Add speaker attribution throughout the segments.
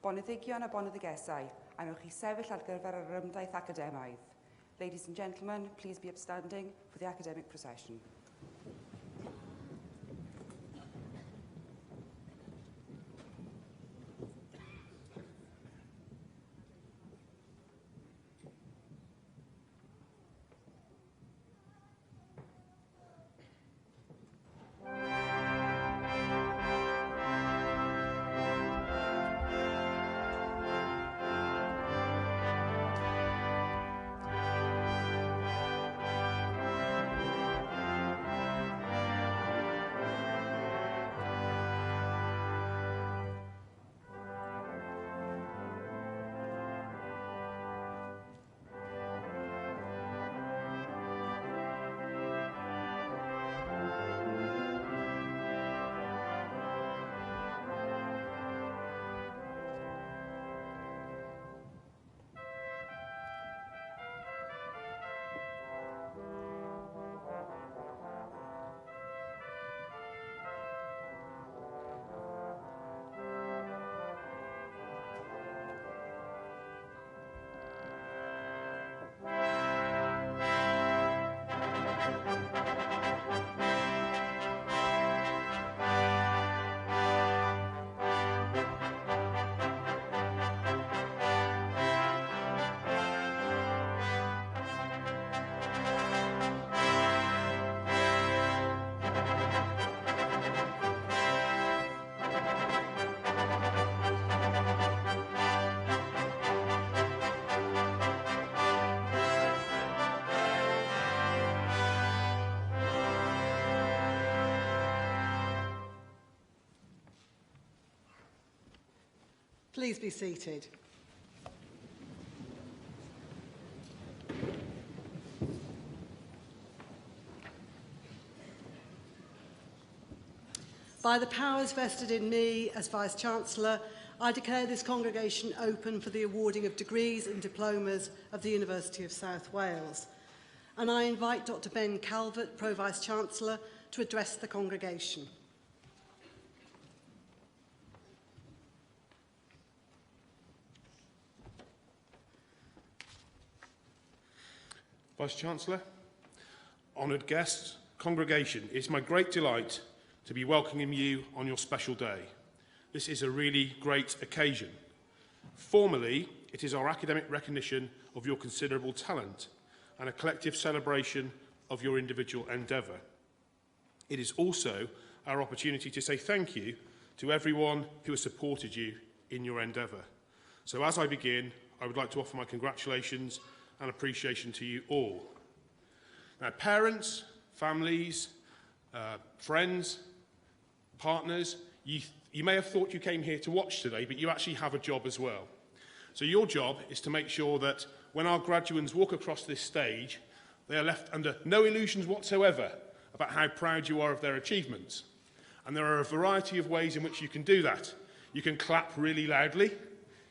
Speaker 1: Boneddigion a boneddigesau, a wnewch chi sefyll ar gyfer yr ymdaith academaidd. Ladies and gentlemen, please be upstanding for the academic procession.
Speaker 2: Please be seated. By the powers vested in me as Vice-Chancellor, I declare this congregation open for the awarding of degrees and diplomas of the University of South Wales. And I invite Dr. Ben Calvert, Pro-Vice-Chancellor, to address the congregation.
Speaker 3: Vice-Chancellor, honoured guests, congregation, it's my great delight to be welcoming you on your special day. This is a really great occasion. Formally, it is our academic recognition of your considerable talent and a collective celebration of your individual endeavour. It is also our opportunity to say thank you to everyone who has supported you in your endeavour. So as I begin, I would like to offer my congratulations and appreciation to you all. Now, parents, families, friends, partners, you may have thought you came here to watch today, but you actually have a job as well. So your job is to make sure that when our graduates walk across this stage, they are left under no illusions whatsoever about how proud you are of their achievements. And there are a variety of ways in which you can do that. You can clap really loudly,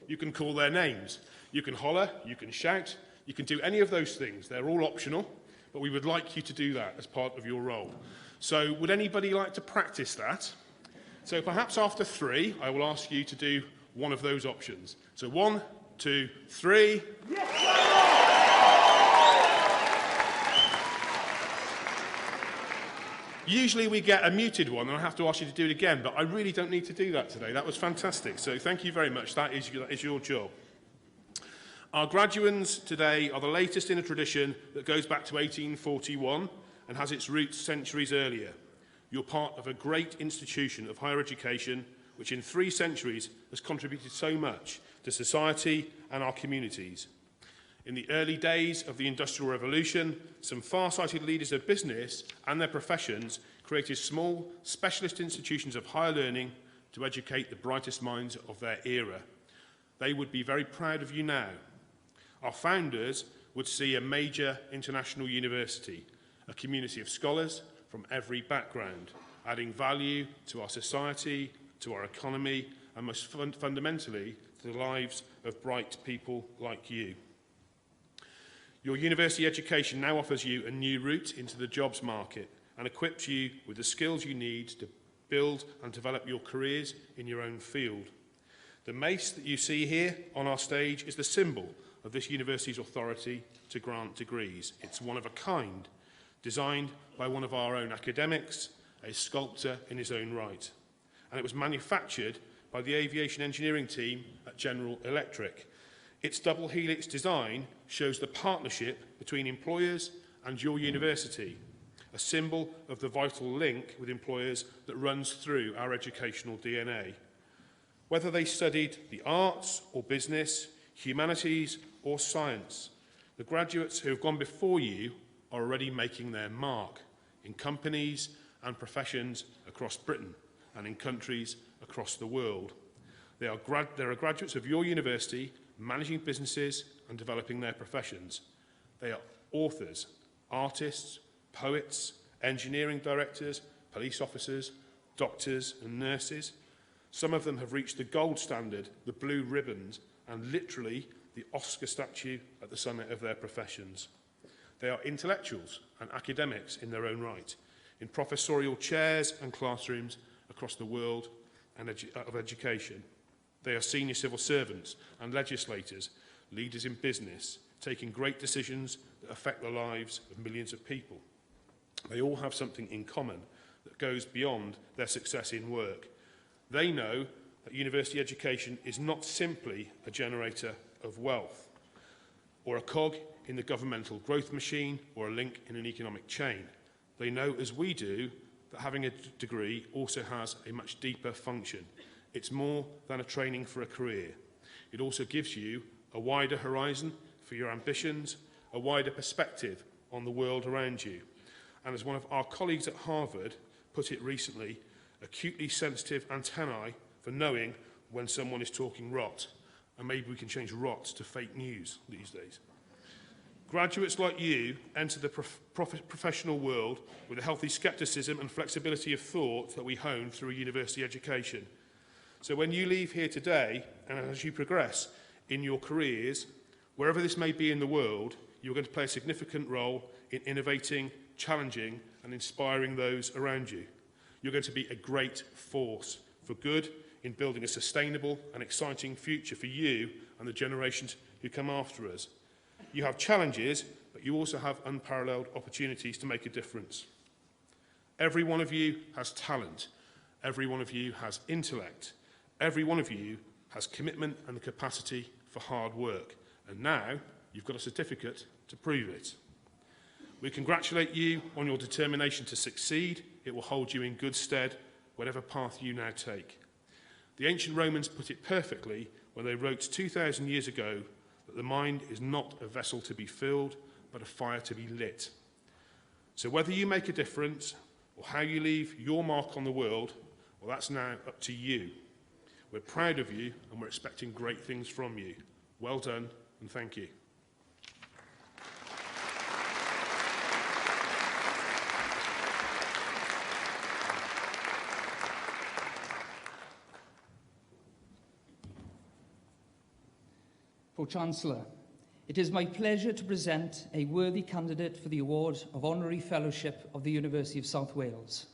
Speaker 3: you can call their names, you can holler, you can shout, you can do any of those things. They're all optional, but we would like you to do that as part of your role. So would anybody like to practice that? So perhaps after 3, I will ask you to do one of those options. So 1, 2, 3. Usually we get a muted one, and I have to ask you to do it again, but I really don't need to do that today. That was fantastic. So thank you very much. That is your job. Our graduands today are the latest in a tradition that goes back to 1841 and has its roots centuries earlier. You're part of a great institution of higher education which in 3 centuries has contributed so much to society and our communities. In the early days of the Industrial Revolution, some far-sighted leaders of business and their professions created small, specialist institutions of higher learning to educate the brightest minds of their era. They would be very proud of you now. Our founders would see a major international university, a community of scholars from every background, adding value to our society, to our economy, and most fundamentally, to the lives of bright people like you. Your university education now offers you a new route into the jobs market and equips you with the skills you need to build and develop your careers in your own field. The mace that you see here on our stage is the symbol of this university's authority to grant degrees. It's one of a kind, designed by one of our own academics, a sculptor in his own right. And it was manufactured by the aviation engineering team at General Electric. Its double helix design shows the partnership between employers and your university, a symbol of the vital link with employers that runs through our educational DNA. Whether they studied the arts or business, humanities or science, the graduates who have gone before you are already making their mark in companies and professions across Britain and in countries across the world. There are graduates of your university managing businesses and developing their professions. They are authors, artists, poets, engineering directors, police officers, doctors and nurses. Some of them have reached the gold standard, the blue ribbons, and literally the Oscar statue at the summit of their professions. They are intellectuals and academics in their own right, in professorial chairs and classrooms across the world of education. They are senior civil servants and legislators, leaders in business, taking great decisions that affect the lives of millions of people. They all have something in common that goes beyond their success in work. They know that university education is not simply a generator of wealth or a cog in the governmental growth machine or a link in an economic chain. They know, as we do, that having a degree also has a much deeper function. It's more than a training for a career. It also gives you a wider horizon for your ambitions, a wider perspective on the world around you. And as one of our colleagues at Harvard put it recently, acutely sensitive antennae for knowing when someone is talking rot. And maybe we can change rot to fake news these days. Graduates like you enter the professional world with a healthy scepticism and flexibility of thought that we hone through a university education. So when you leave here today, and as you progress in your careers, wherever this may be in the world, you're going to play a significant role in innovating, challenging, and inspiring those around you. You're going to be a great force for good in building a sustainable and exciting future for you and the generations who come after us. You have challenges, but you also have unparalleled opportunities to make a difference. Every one of you has talent. Every one of you has intellect. Every one of you has commitment and the capacity for hard work. And now you've got a certificate to prove it. We congratulate you on your determination to succeed. It will hold you in good stead, whatever path you now take. The ancient Romans put it perfectly when they wrote 2,000 years ago that the mind is not a vessel to be filled, but a fire to be lit. So whether you make a difference or how you leave your mark on the world, well, that's now up to you. We're proud of you and we're expecting great things from you. Well done and thank you.
Speaker 4: Pro-Chancellor, it is my pleasure to present a worthy candidate for the award of Honorary Fellowship of the University of South Wales.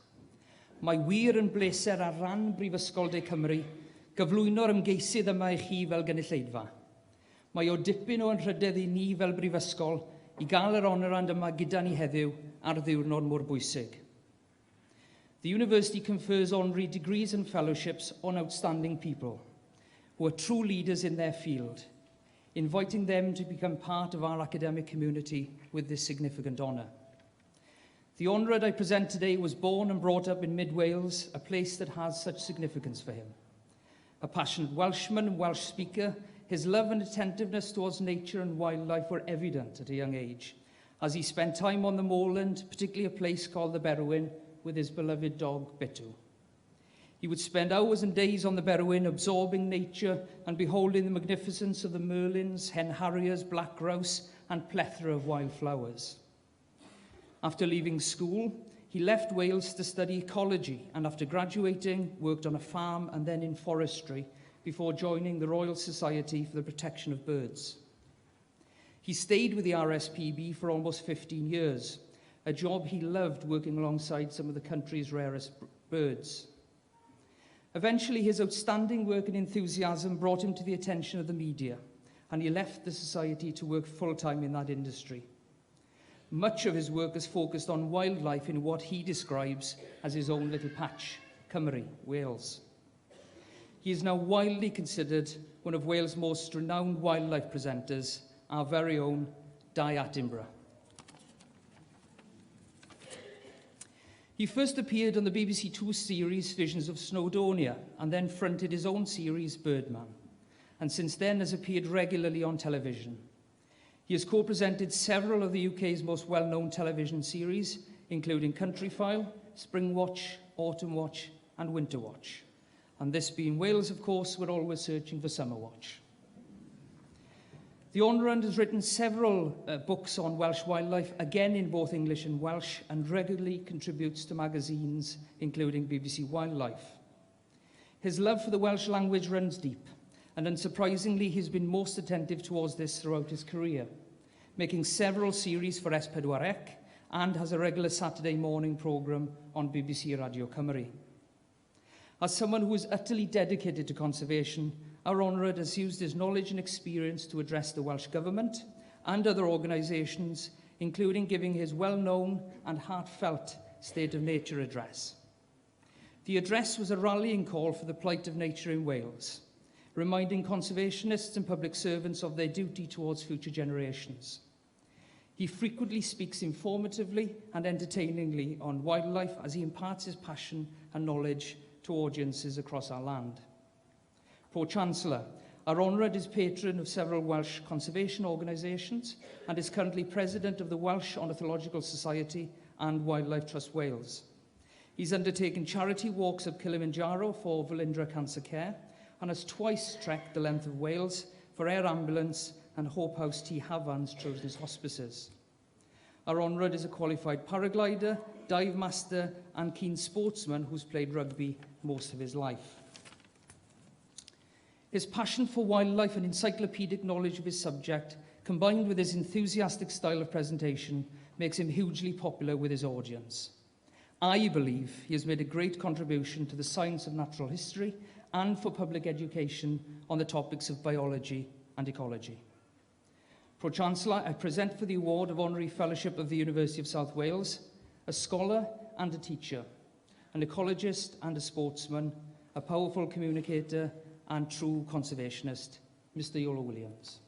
Speaker 4: Mae wir yn bleser ar ran Brifysgol de Cymru gyflwyno'r ymgeisydd yma i chi fel gynulleidfa. Mae o dipyn o anrhydedd i ni fel Brifysgol i gael yr honorand yma gyda ni heddiw ar ddiwrnod mor bwysig. The university confers honorary degrees and fellowships on outstanding people who are true leaders in their field, inviting them to become part of our academic community with this significant honour. The honouree I present today was born and brought up in mid-Wales, a place that has such significance for him. A passionate Welshman and Welsh speaker, his love and attentiveness towards nature and wildlife were evident at a young age, as he spent time on the moorland, particularly a place called the Berwyn, with his beloved dog, Bitu. He would spend hours and days on the Berwyn, absorbing nature and beholding the magnificence of the merlins, hen harriers, black grouse, and plethora of wildflowers. After leaving school, he left Wales to study ecology, and after graduating, worked on a farm and then in forestry before joining the Royal Society for the Protection of Birds. He stayed with the RSPB for almost 15 years, a job he loved, working alongside some of the country's rarest birds. Eventually, his outstanding work and enthusiasm brought him to the attention of the media, and he left the Society to work full-time in that industry. Much of his work is focused on wildlife in what he describes as his own little patch, Cymru, Wales. He is now widely considered one of Wales' most renowned wildlife presenters, our very own Di Attenborough. He first appeared on the BBC Two series Visions of Snowdonia and then fronted his own series Birdman, and since then has appeared regularly on television. He has co-presented several of the UK's most well-known television series, including Country File, Spring Watch, Autumn Watch and Winter Watch. And this being Wales, of course, we're always searching for Summer Watch. The Honorary has written several books on Welsh wildlife, again in both English and Welsh, and regularly contributes to magazines, including BBC Wildlife. His love for the Welsh language runs deep, and unsurprisingly, he's been most attentive towards this throughout his career, making several series for S4C and has a regular Saturday morning programme on BBC Radio Cymru. As someone who is utterly dedicated to conservation, our Honorary has used his knowledge and experience to address the Welsh Government and other organisations, including giving his well-known and heartfelt State of Nature address. The address was a rallying call for the plight of nature in Wales, reminding conservationists and public servants of their duty towards future generations. He frequently speaks informatively and entertainingly on wildlife as he imparts his passion and knowledge to audiences across our land. Pro-Chancellor, our Honorary is patron of several Welsh conservation organisations and is currently President of the Welsh Ornithological Society and Wildlife Trust Wales. He's undertaken charity walks up Kilimanjaro for Velindre Cancer Care and has twice trekked the length of Wales for Air Ambulance and Hope House T. Havan's Children's Hospices. Our Honorary is a qualified paraglider, dive master and keen sportsman who's played rugby most of his life. His passion for wildlife and encyclopedic knowledge of his subject, combined with his enthusiastic style of presentation, makes him hugely popular with his audience. I believe he has made a great contribution to the science of natural history and for public education on the topics of biology and ecology. Pro-Chancellor, I present for the award of Honorary Fellowship of the University of South Wales, a scholar and a teacher, an ecologist and a sportsman, a powerful communicator and true conservationist, Mr. Iolo Williams.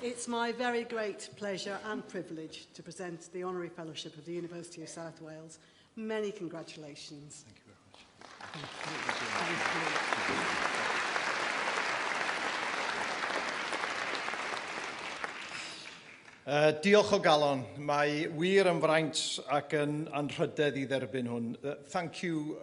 Speaker 2: It's my very great pleasure and privilege to present the Honorary Fellowship of the University of South Wales. Many congratulations.
Speaker 5: Thank you very much. Diolch o galon. Mae wir yn fraint ac yn anrhydedd I dderbyn hwn. Thank you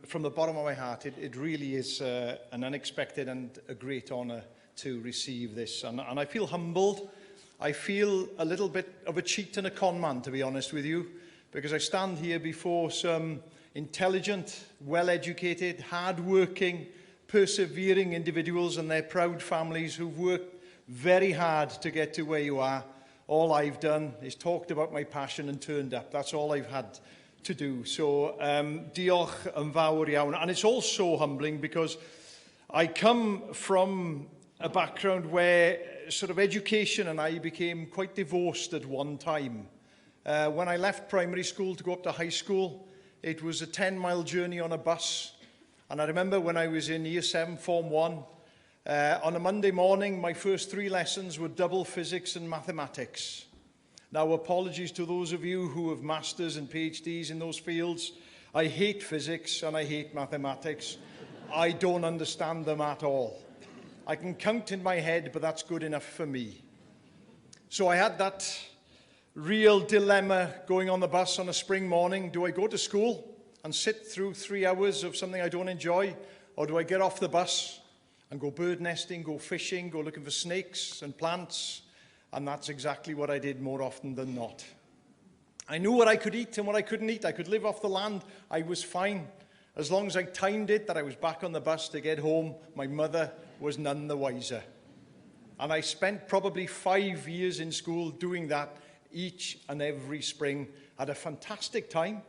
Speaker 5: from the bottom of my heart. It really is an unexpected and a great honour to receive this. And I feel humbled. I feel a little bit of a cheat and a con man, to be honest with you, because I stand here before some intelligent, well-educated, hard-working, persevering individuals and their proud families who've worked very hard to get to where you are. All I've done is talked about my passion and turned up. That's all I've had to do. So, diolch yn fawr iawn. And it's also humbling because I come from a background where sort of education and I became quite divorced at one time. When I left primary school to go up to high school, it was a 10-mile journey on a bus. And I remember when I was in Year 7, Form 1, on a Monday morning, my first 3 lessons were double physics and mathematics. Now, apologies to those of you who have masters and PhDs in those fields. I hate physics and I hate mathematics. I don't understand them at all. I can count in my head, but that's good enough for me. So I had that real dilemma going on the bus on a spring morning. Do I go to school and sit through 3 hours of something I don't enjoy, or do I get off the bus and go bird nesting, go fishing, go looking for snakes and plants? And that's exactly what I did more often than not. I knew what I could eat and what I couldn't eat. I could live off the land. I was fine. As long as I timed it that I was back on the bus to get home, my mother was none the wiser. And I spent probably 5 years in school doing that each and every spring. Had a fantastic time,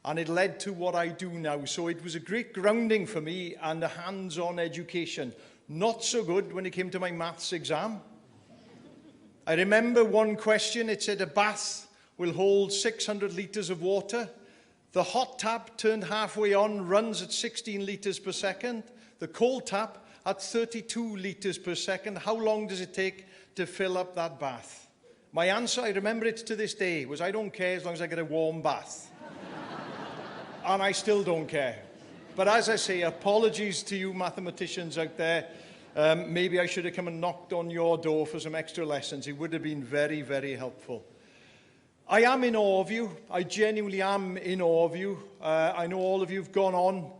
Speaker 5: and it led to what I do now. So it was a great grounding for me and a hands-on education. Not so good when it came to my maths exam. I remember one question. It said a bath will hold 600 litres of water. The hot tap turned halfway on runs at 16 litres per second. The cold tap at 32 litres per second. How long does it take to fill up that bath? My answer, I remember it to this day, was I don't care as long as I get a warm bath. And I still don't care. But as I say, apologies to you mathematicians out there. Maybe I should have come and knocked on your door for some extra lessons. It would have been very, very helpful. I am in awe of you. I genuinely am in awe of you. I know all of you have gone on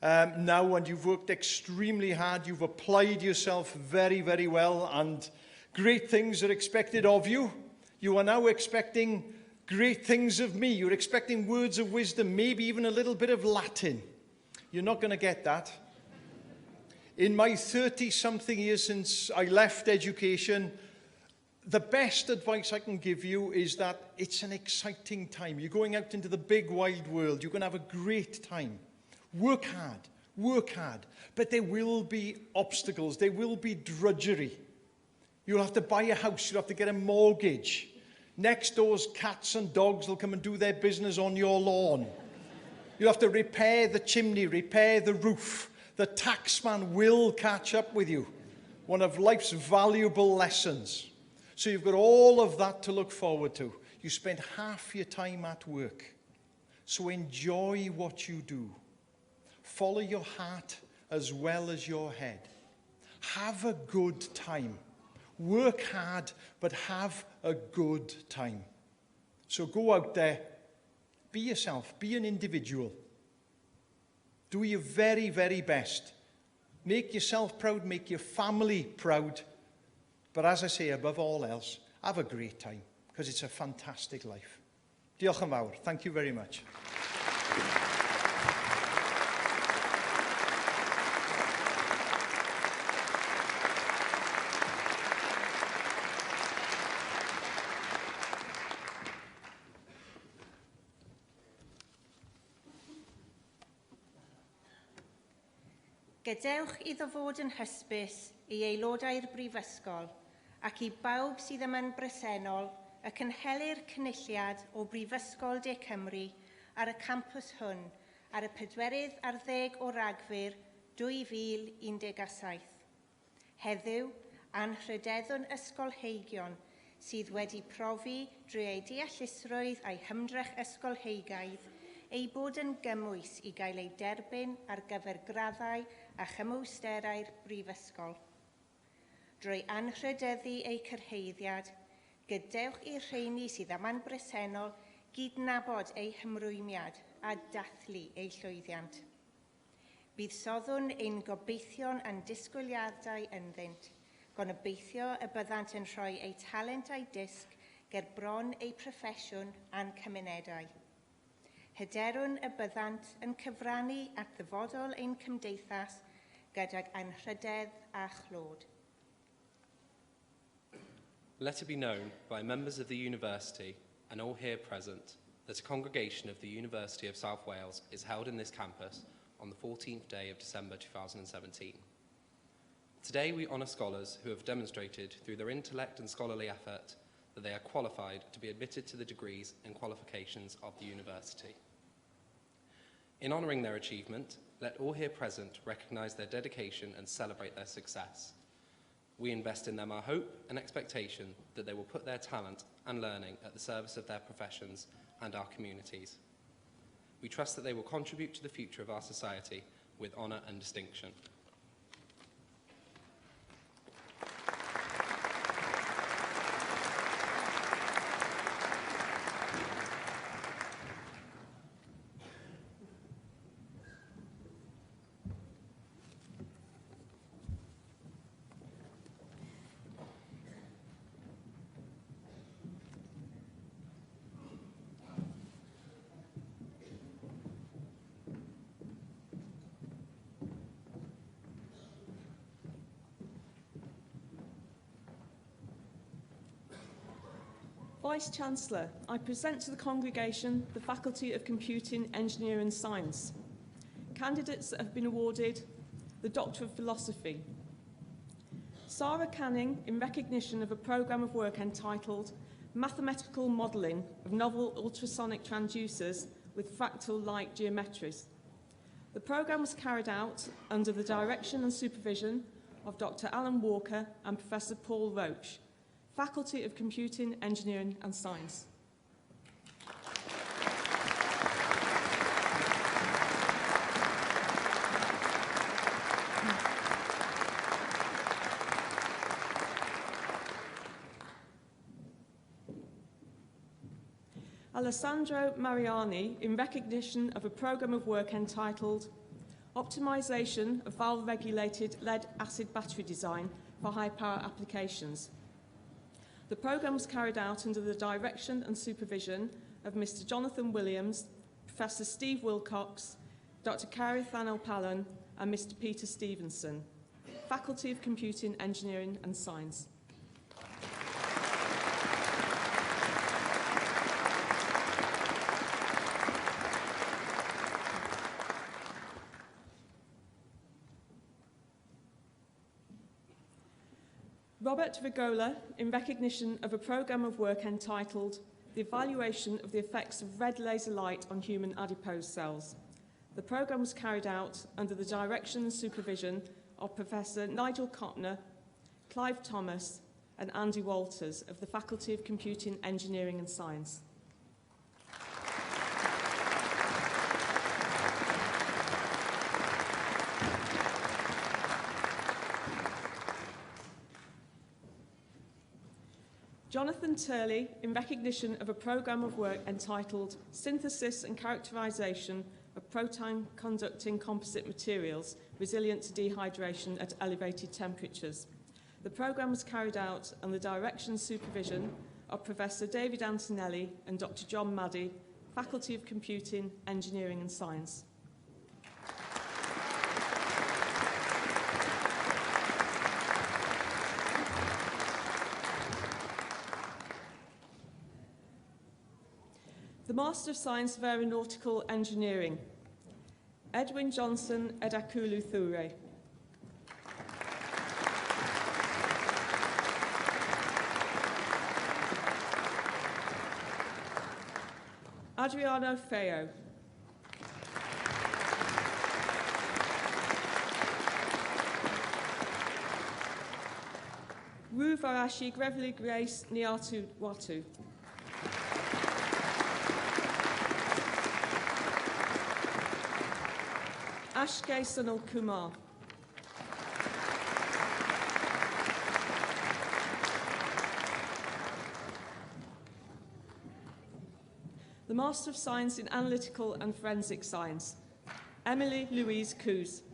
Speaker 5: now and you've worked extremely hard. You've applied yourself very, very well, and great things are expected of you. You are now expecting great things of me. You're expecting words of wisdom, maybe even a little bit of Latin. You're not going to get that. In my 30-something years since I left education, the best advice I can give you is that it's an exciting time. You're going out into the big wide world. You're going to have a great time. Work hard. But there will be obstacles. There will be drudgery. You'll have to buy a house. You'll have to get a mortgage. Next door's cats and dogs will come and do their business on your lawn. You'll have to repair the chimney, repair the roof. The taxman will catch up with you. One of life's valuable lessons. So you've got all of that to look forward to. You spend half your time at work. So enjoy what you do. Follow your heart as well as your head. Have a good time. Work hard, but have a good time. So go out there. Be yourself. Be an individual. Do your very, very best. Make yourself proud. Make your family proud. But as I say, above all else, have a great time, because it's a fantastic life. Diolch yn fawr. Thank you very much.
Speaker 6: Gadewch iddo fod yn hysbys i aelodau'r Brifysgol ac i bawb sydd yma'n bresennol y cynhelir cynulliad o Brifysgol De Cymru ar y campws hwn ar y 14 o Ragfyr 2017. Heddiw, anrhydeddwn ysgolheigion sydd wedi profi drwy ei deallusrwydd a'i hymdrech ysgolheigaidd ei bod yn gymwys i gael ei derbyn ar gyfer graddau a chymwysterau'r Brifysgol. Drwy anrhydeddu ei cyrheiddiad, gadewch i'r rheini sydd yma'n bresennol gydnabod ei hymrwymiad a dathlu ei llwyddiant. Bydd soddwn ein gobeithion a'n disgwyliadau ynddynt, gobeithio y byddant yn rhoi eu talent a'i disg ger bron eu proffesiwn a'n cymunedau. Hyderwn y byddant yn cyfrannu at ddyfodol ein cymdeithas gydag anrhydedd a chlod.
Speaker 7: Let it be known by members of the University and all here present that a congregation of the University of South Wales is held in this campus on the 14th day of December 2017. Today we honour scholars who have demonstrated through their intellect and scholarly effort that they are qualified to be admitted to the degrees and qualifications of the university. In honouring their achievement, let all here present recognise their dedication and celebrate their success. We invest in them our hope and expectation that they will put their talent and learning at the service of their professions and our communities. We trust that they will contribute to the future of our society with honour and distinction.
Speaker 8: Vice-Chancellor, I present to the congregation the Faculty of Computing, Engineering and Science. Candidates that have been awarded the Doctor of Philosophy. Sarah Canning, in recognition of a programme of work entitled Mathematical Modelling of Novel Ultrasonic Transducers with Fractal Light Geometries. The programme was carried out under the direction and supervision of Dr. Alan Walker and Professor Paul Roach, Faculty of Computing, Engineering and Science. Alessandro Mariani, in recognition of a programme of work entitled Optimisation of Valve-Regulated Lead-Acid Battery Design for High-Power Applications. The programme was carried out under the direction and supervision of Mr. Jonathan Williams, Professor Steve Wilcox, Dr. Carrie Thanel-Pallan and Mr. Peter Stevenson, Faculty of Computing, Engineering and Science. Robert Rigola, in recognition of a programme of work entitled The Evaluation of the Effects of Red Laser Light on Human Adipose Cells. The programme was carried out under the direction and supervision of Professor Nigel Cotner, Clive Thomas and Andy Walters of the Faculty of Computing, Engineering and Science. Jonathan Turley, in recognition of a programme of work entitled Synthesis and Characterisation of Proton-Conducting Composite Materials Resilient to Dehydration at Elevated Temperatures. The programme was carried out under the direction and supervision of Professor David Antonelli and Dr. John Maddy, Faculty of Computing, Engineering and Science. The Master of Science of Aeronautical Engineering, Edwin Johnson Edakulu Thure. Adriano Feo. Ru Varashi Grevely Grace Niatu Watu. Ashke Sunil Kumar. The Master of Science in Analytical and Forensic Science, Emily Louise Coos.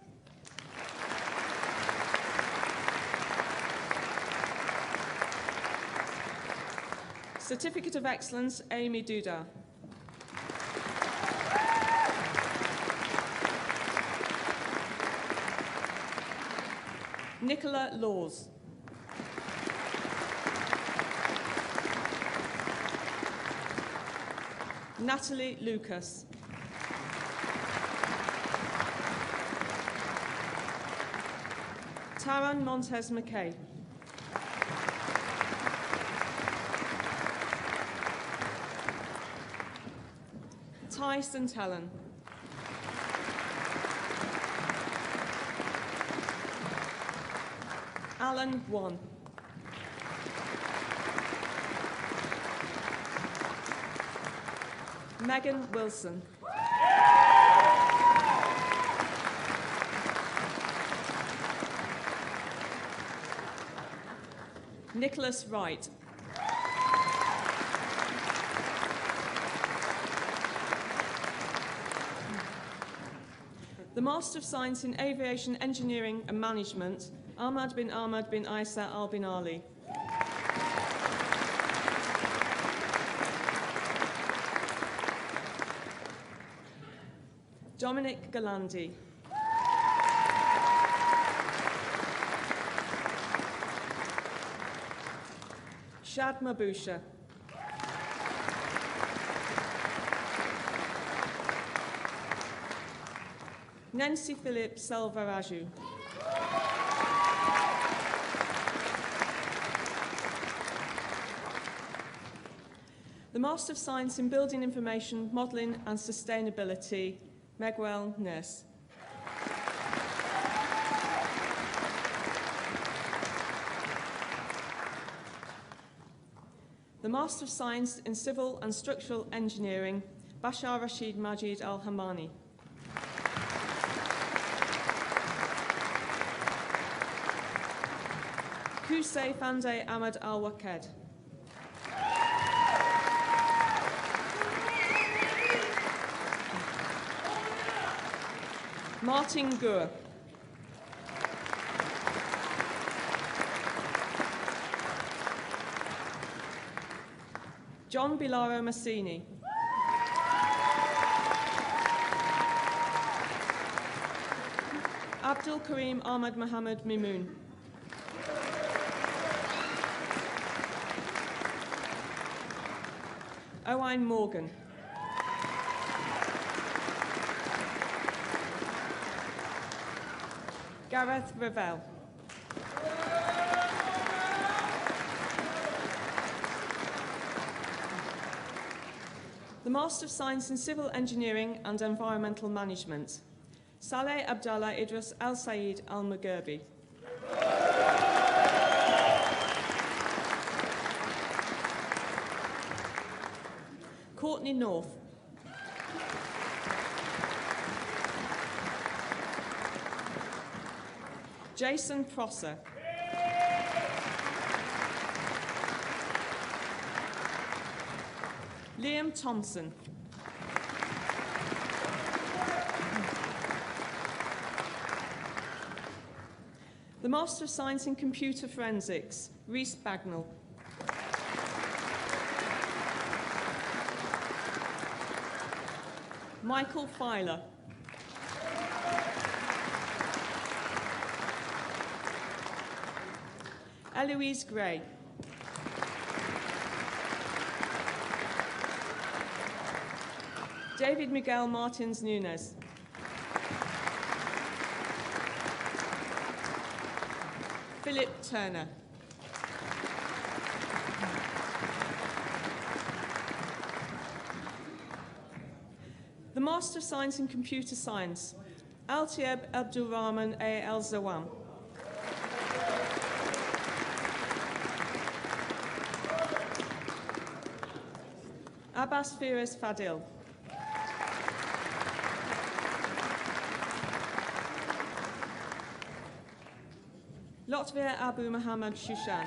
Speaker 8: Certificate of Excellence, Amy Duda. Nicola Laws. Natalie Lucas. Taran Montez McKay. Ty St Helen. Alan Wan. Megan Wilson. Nicholas Wright. The Master of Science in Aviation Engineering and Management, Ahmad bin Isa Al bin Ali. Dominic Galandi. Shad Mabusha. Nancy Philip Selvaraju. The Master of Science in Building Information, Modelling and Sustainability, Egwyl Nurse. The Master of Science in Civil and Structural Engineering, Bashar Rashid Majid Al-Hamani. Kusei Fande Ahmad Al-Waked. Martin Gur. John Bilaro Massini. Abdul Karim Ahmad Mohammed Mimoon. Owain Morgan. Gareth Ravel. The Master of Science in Civil Engineering and Environmental Management, Saleh Abdallah Idris Al-Said Al-Mughirbi. Courtney North. Jason Prosser. Liam Thompson. The Master of Science in Computer Forensics, Rhys Bagnall. Michael Filer. Eloise Gray. David Miguel Martins Nunes. Philip Turner. The Master of Science in Computer Science, Altieb Abdulrahman A. El-Zawam. Abbas Firas Fadil. Lotvir Abu Muhammad Shushan.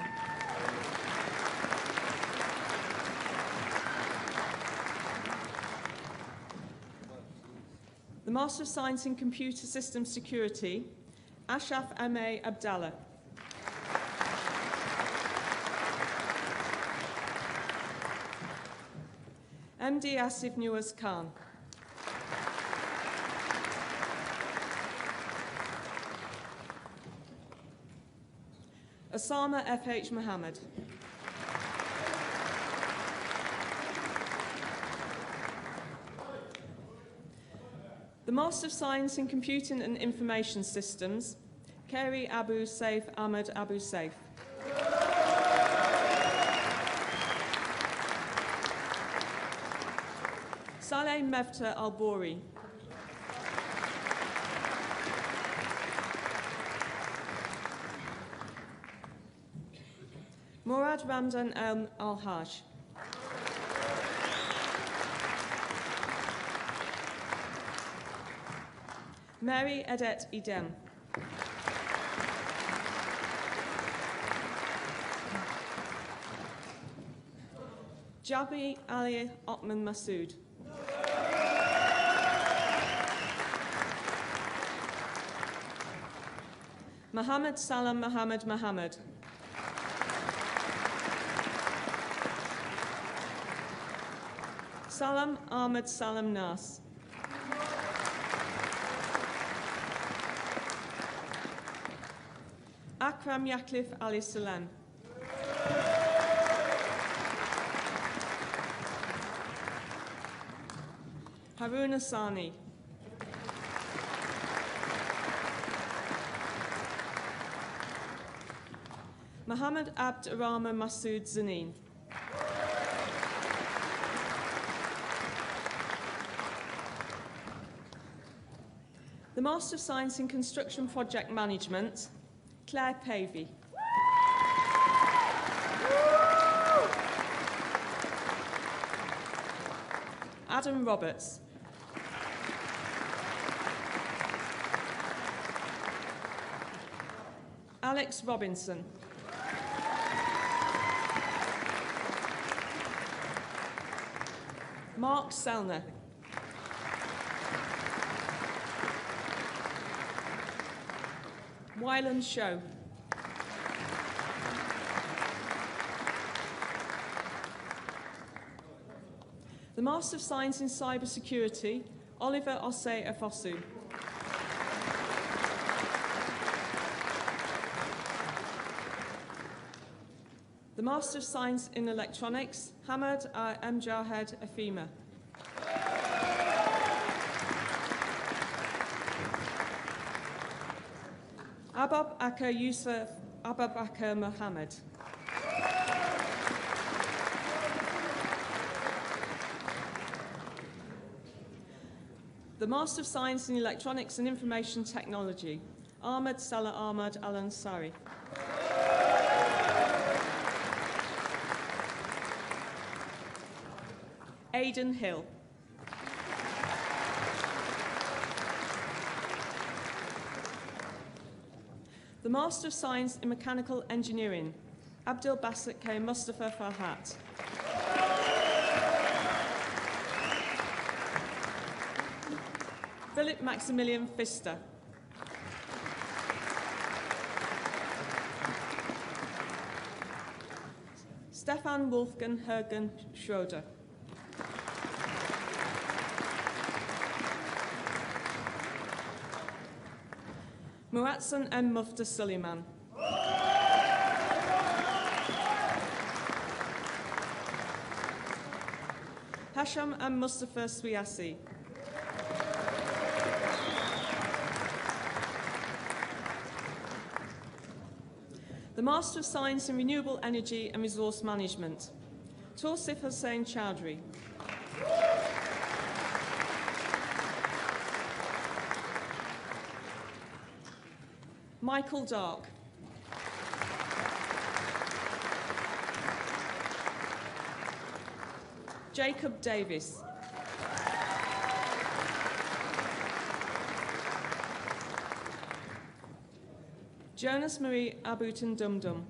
Speaker 8: The Master of Science in Computer System Security, Ashraf M.A. Abdallah. MD Asif Nuwas Khan. Osama F.H. Mohammed. The Master of Science in Computing and Information Systems, Keri Abu Saif Ahmed Abu Saif. Saleh Mevta Al-Bori. Murad Ramdan Al-Haj. Mary Edet Idem. Jabi Ali Otman Masood. Mohammed Salam Mohammed Mohammed. Salam Ahmed Salam Nas. Akram Yaklif Ali Salam. Harun Asani. Mohammed Abd Arama Masood Zanin. The Master of Science in Construction Project Management, Claire Pavey. Adam Roberts. Alex Robinson. Mark Selner. Wyland Show. The Master of Science in Cyber Security, Oliver Osei Afosu. The Master of Science in Electronics, Hamad Mjahed Afima. Abab Akar Yusuf Ababakar Mohammed. The Master of Science in Electronics and Information Technology, Ahmed Salah Ahmad Al-Ansari. Aidan Hill. The Master of Science in Mechanical Engineering, Abdul Basit K. Mustafa Farhat. Philip Maximilian Pfister. Stefan Wolfgang Hergen Schroeder. Muratsan M. Mufta Suleiman. Hasham M. Mustafa Swiasi. The Master of Science in Renewable Energy and Resource Management, Tausif Hussain Chowdhury. Michael Dark. Jacob Davis. Jonas Marie Abutin Dumdum.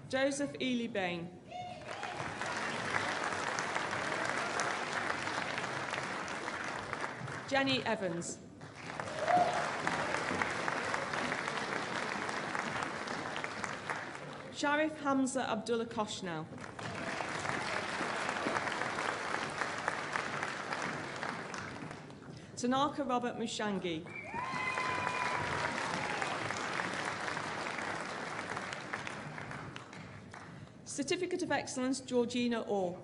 Speaker 8: Joseph Ely Bain. Jenny Evans. Sharif Hamza Abdullah Koshnau. Tanaka Robert Mushangi. Certificate of Excellence, Georgina Orr.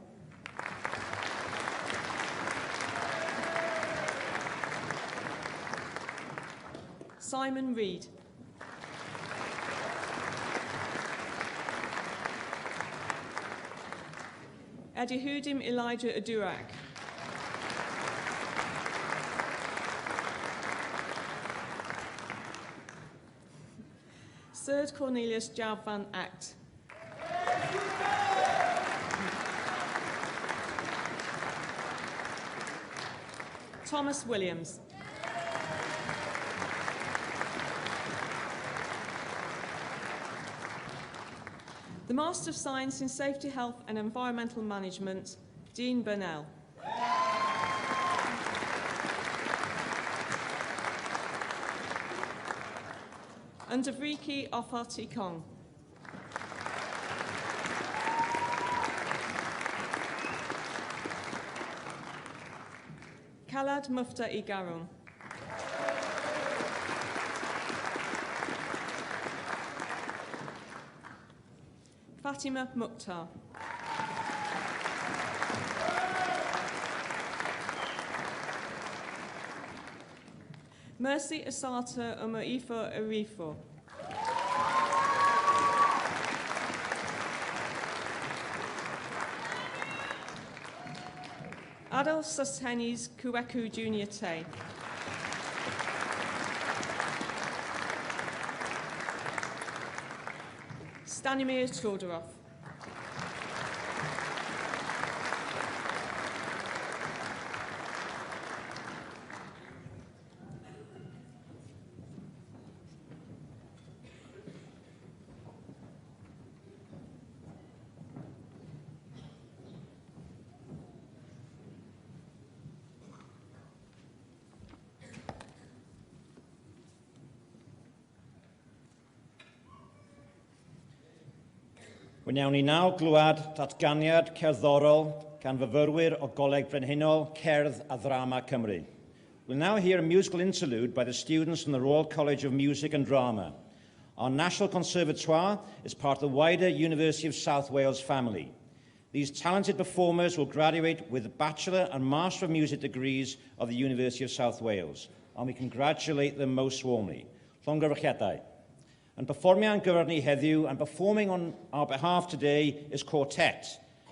Speaker 8: Simon Reed. Edihudim Elijah Adurak. Third Cornelius Jalvan Act. Thomas Williams. The Master of Science in Safety, Health and Environmental Management, Dean Burnell. And Avriki Ofati Kong. Khalad Mufta Igarum. Fatima Mukhtar. Mercy Asata Umaifo Arifo. Adol Sustenis Kueku Junior Te. Stanimir Todorov.
Speaker 9: Wy'n iawn ni nawr glwad datganiad cerddorol gan fyfyrwyr o Goleg Frenhinol, Cerdd a Ddrama Cymru. We'll now hear a musical interlude by the students from the Royal College of Music and Drama. Our National Conservatoire is part of the wider University of South Wales family. These talented performers will graduate with the Bachelor and Master of Music degrees of the University of South Wales, and we congratulate them most warmly. Llongyfarchiadau. And performing ar gyfer ni heddiw and performing on our behalf today is Quartet.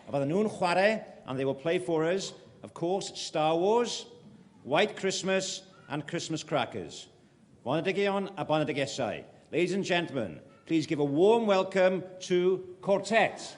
Speaker 9: A bydden nhw'n chwarae, and they will play for us, of course, Star Wars, White Christmas, and Christmas Crackers. Bonedigion a Bonedigesau. Ladies and gentlemen, please give a warm welcome to Quartet.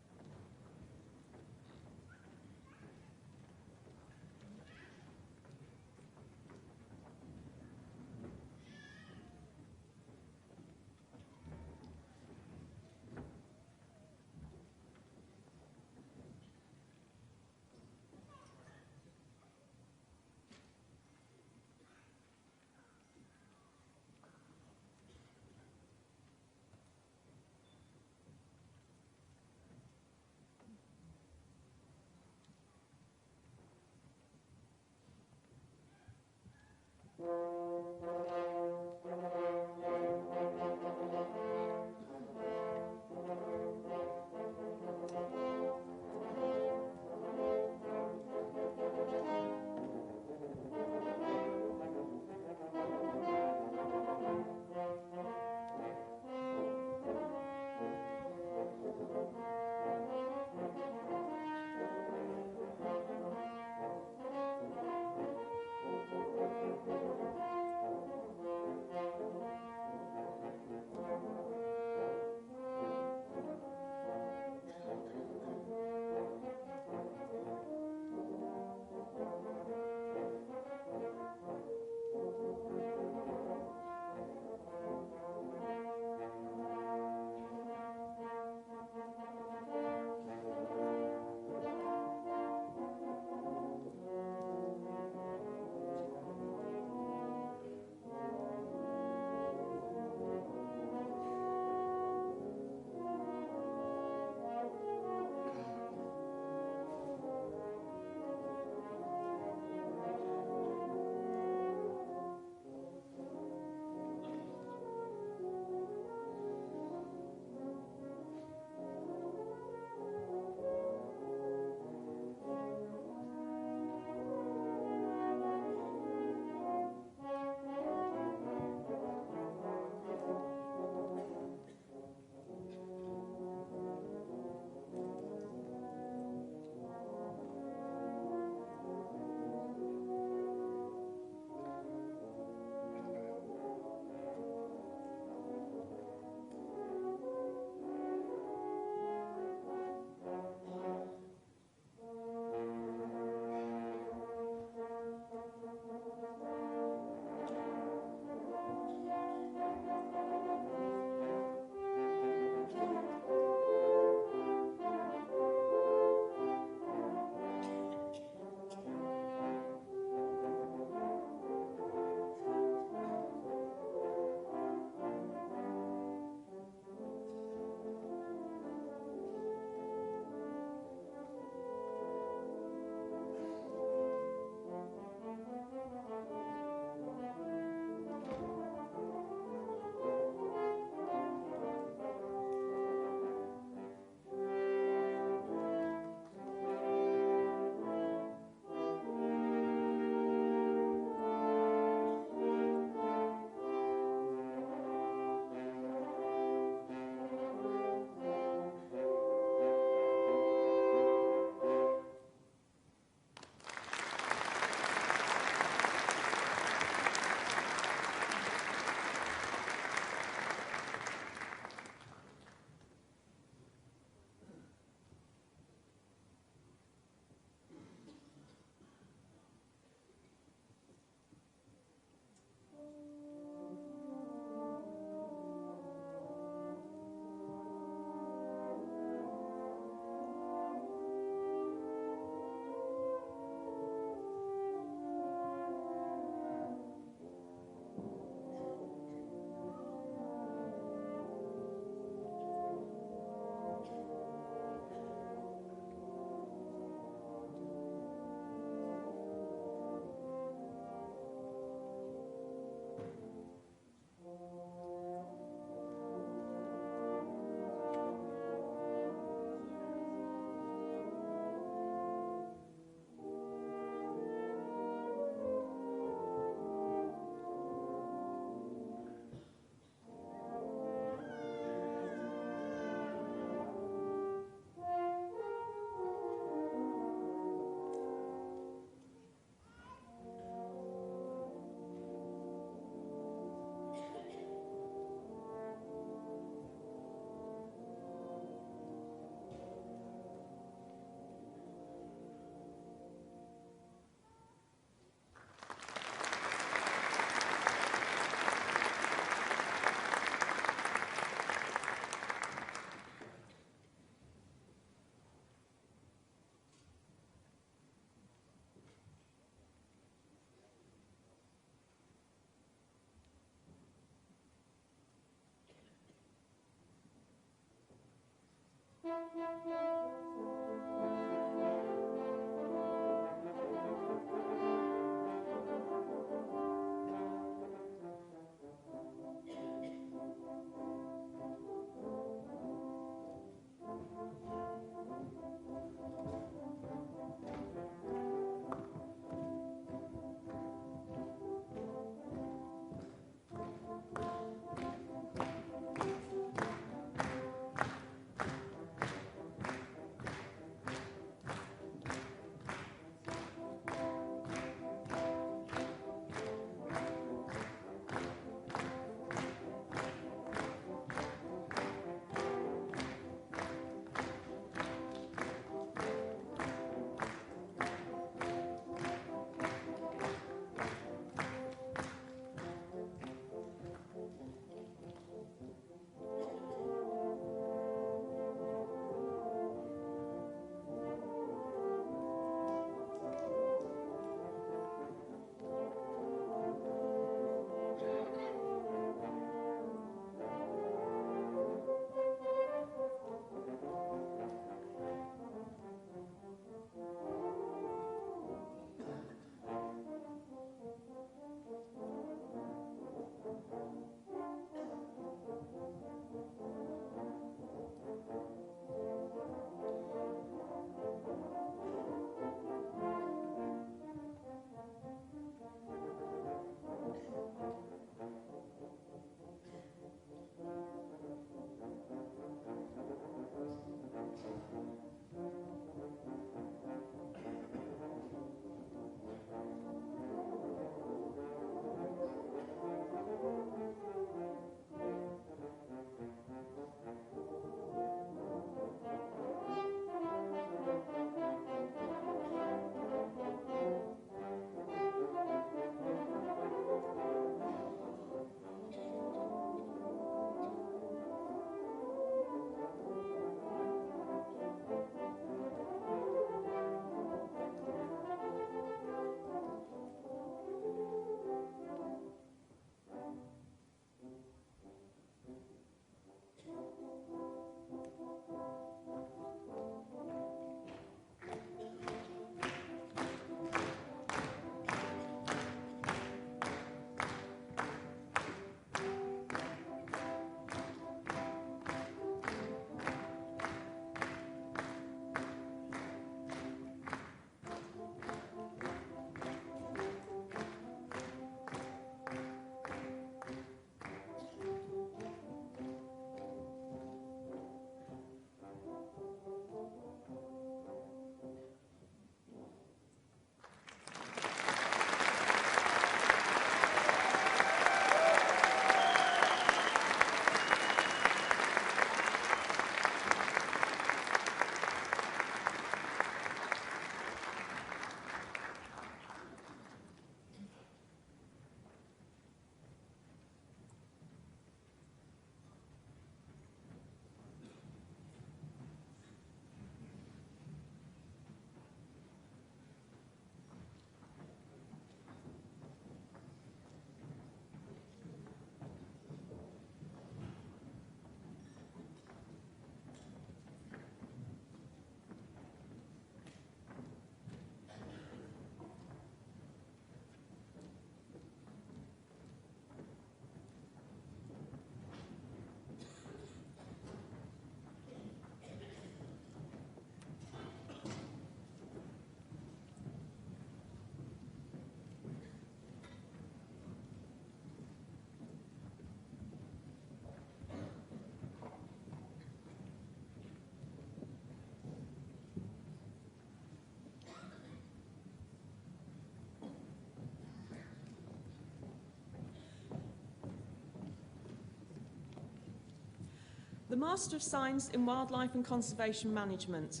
Speaker 8: The Master of Science in Wildlife and Conservation Management,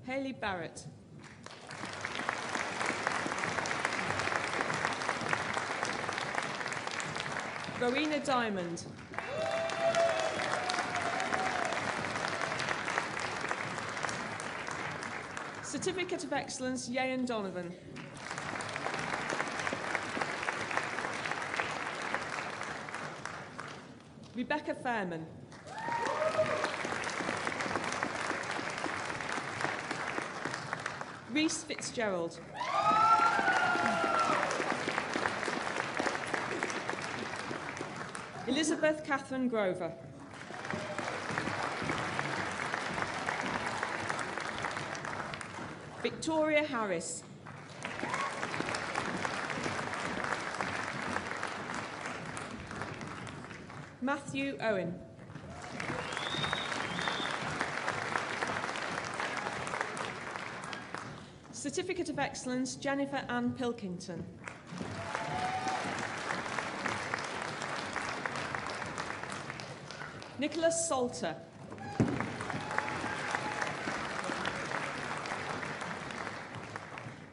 Speaker 8: Hayley Barrett. Rowena Diamond. Certificate of Excellence, Yean Donovan. Rebecca Fairman. Rhys Fitzgerald. Elizabeth Catherine Grover. Victoria Harris. Matthew Owen. Certificate of Excellence, Jennifer Ann Pilkington. Nicholas Salter.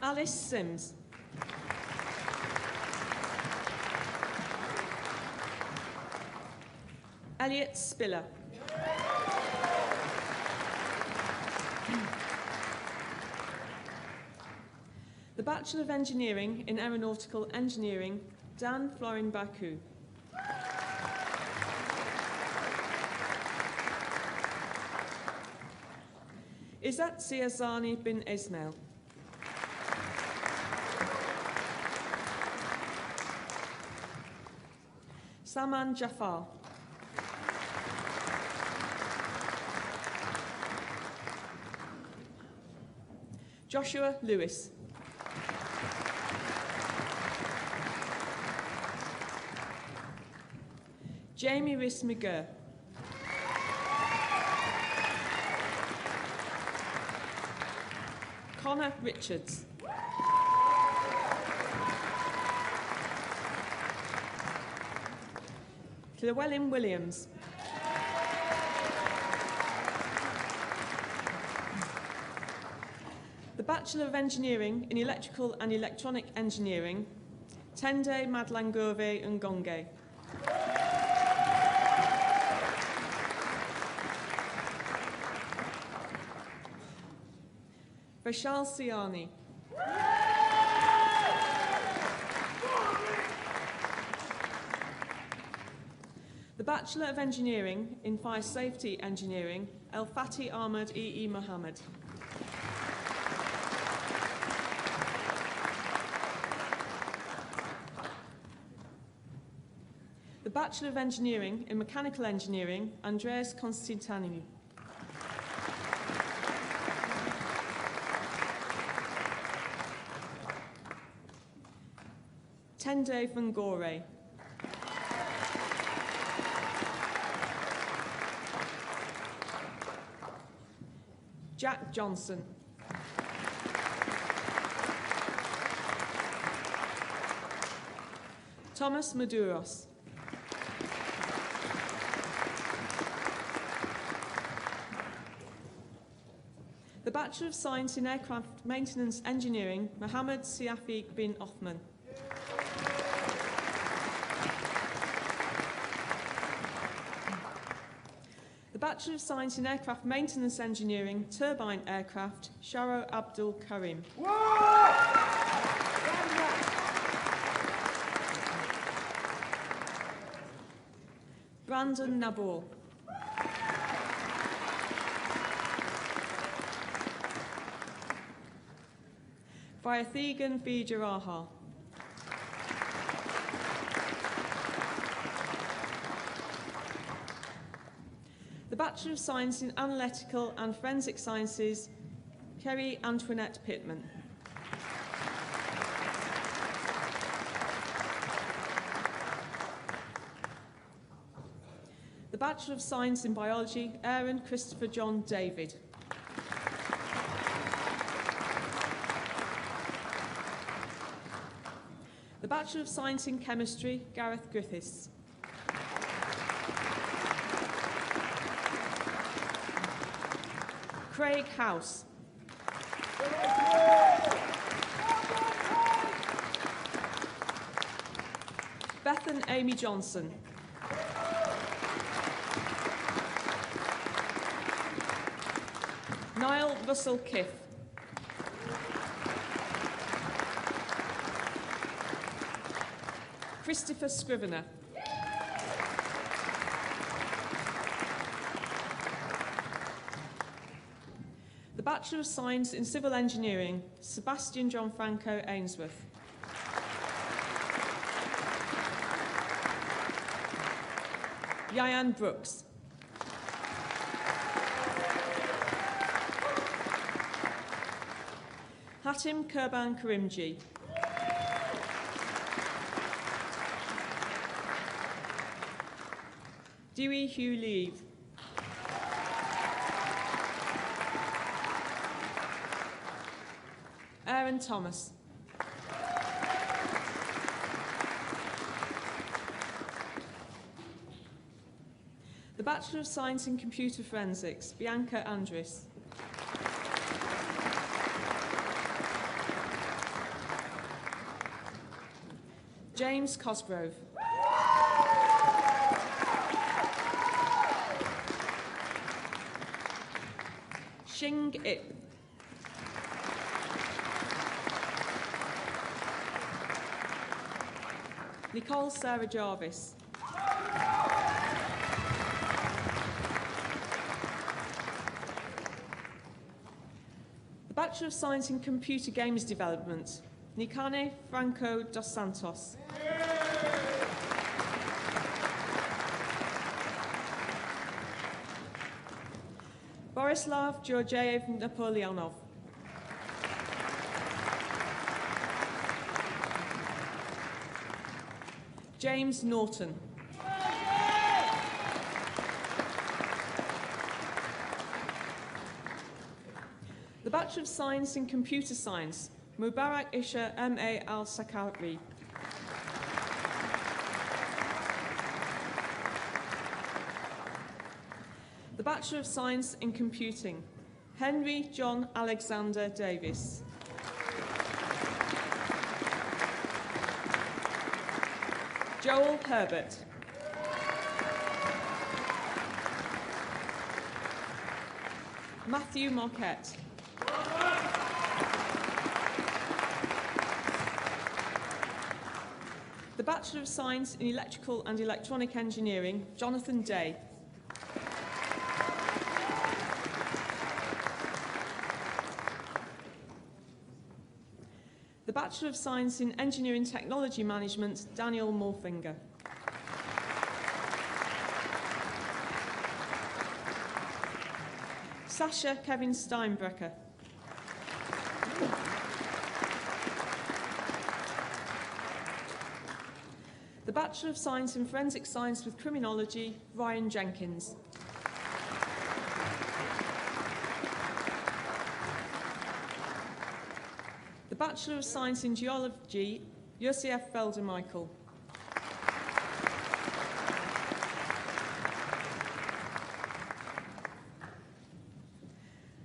Speaker 8: Alice Sims. Elliot Spiller. The Bachelor of Engineering in Aeronautical Engineering, Dan Florin Baku. Izzat Siazani bin Ismail. Saman Jafar. Joshua Lewis. Jamie Rhys McGurr. Connor Richards. Llewellyn Williams. The Bachelor of Engineering in Electrical and Electronic Engineering, Tende Madlangove and Gonge. Vishal Siani. The Bachelor of Engineering in Fire Safety Engineering, El Fatih Ahmed E.E. Mohammed. The Bachelor of Engineering in Mechanical Engineering, Andreas Constantinu. Tende van Gore. Jack Johnson. Thomas Maduros. The Bachelor of Science in Aircraft Maintenance Engineering, Mohammed Siafi bin Othman. The Bachelor of Science in Aircraft Maintenance Engineering, Turbine Aircraft, Sharo Abdul Karim. Brandon Nabor. Vyathegan Vijaraha. The Bachelor of Science in Analytical and Forensic Sciences, Kerry Antoinette Pittman. The Bachelor of Science in Biology, Aaron Christopher John David. The Bachelor of Science in Chemistry, Gareth Griffiths. Craig House. Bethan Amy Johnson. Niall Russell Kiff. Christopher Scrivener. The Bachelor Bachelor of Science in Civil Engineering, Sebastian John Franco Ainsworth. Yayan Brooks. Hatim Kurban Karimji. Dewey Hugh Leave. Aaron Thomas. The Bachelor of Science in Computer Forensics, Bianca Andris. James Cosgrove. Xing Ip. Nicole Sarah Jarvis. The Bachelor of Science in Computer Games Development, Nikane Franco dos Santos. Borislav Georgiev Napoleonov. James Norton. The Bachelor of Science in Computer Science, Mubarak Isha M.A. Al-Sakari. The Bachelor of Science in Computing, Henry John Alexander Davis. Joel Herbert. Matthew Marquette. The Bachelor of Science in Electrical and Electronic Engineering, Jonathan Day. The Bachelor of Science in Engineering Technology Management, Daniel Morfinger. Sasha Kevin Steinbrecher. The Bachelor of Science in Forensic Science with Criminology, Ryan Jenkins. The Bachelor of Science in Geology, Yosef Felder-Michael.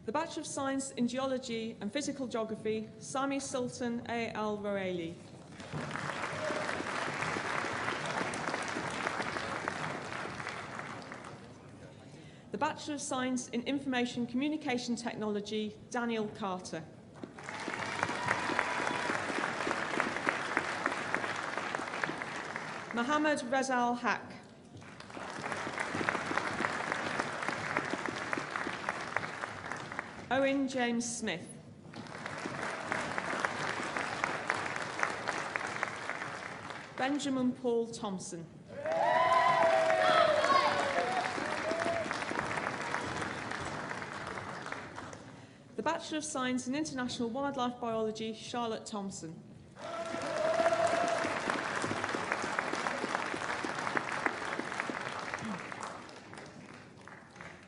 Speaker 8: The Bachelor of Science in Geology and Physical Geography, Sami Sultan A. Al-Roaili. The Bachelor of Science in Information Communication Technology, Daniel Carter. Mohammed Rezal Haq. Owen James Smith. Benjamin Paul Thompson. The Bachelor of Science in International Wildlife Biology, Charlotte Thompson.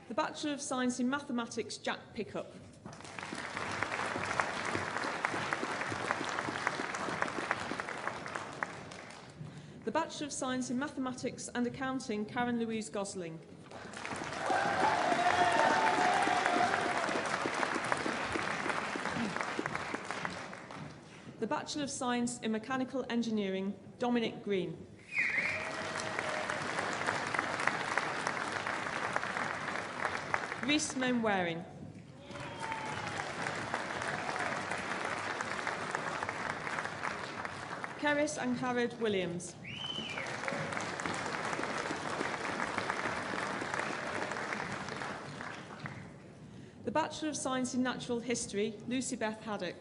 Speaker 8: The Bachelor of Science in Mathematics, Jack Pickup. The Bachelor of Science in Mathematics and Accounting, Karen Louise Gosling. The Bachelor of Science in Mechanical Engineering, Dominic Green. Rhys Mainwaring. Keris and Harrod Williams. The The Bachelor of Science in Natural History, Lucy Beth Haddock.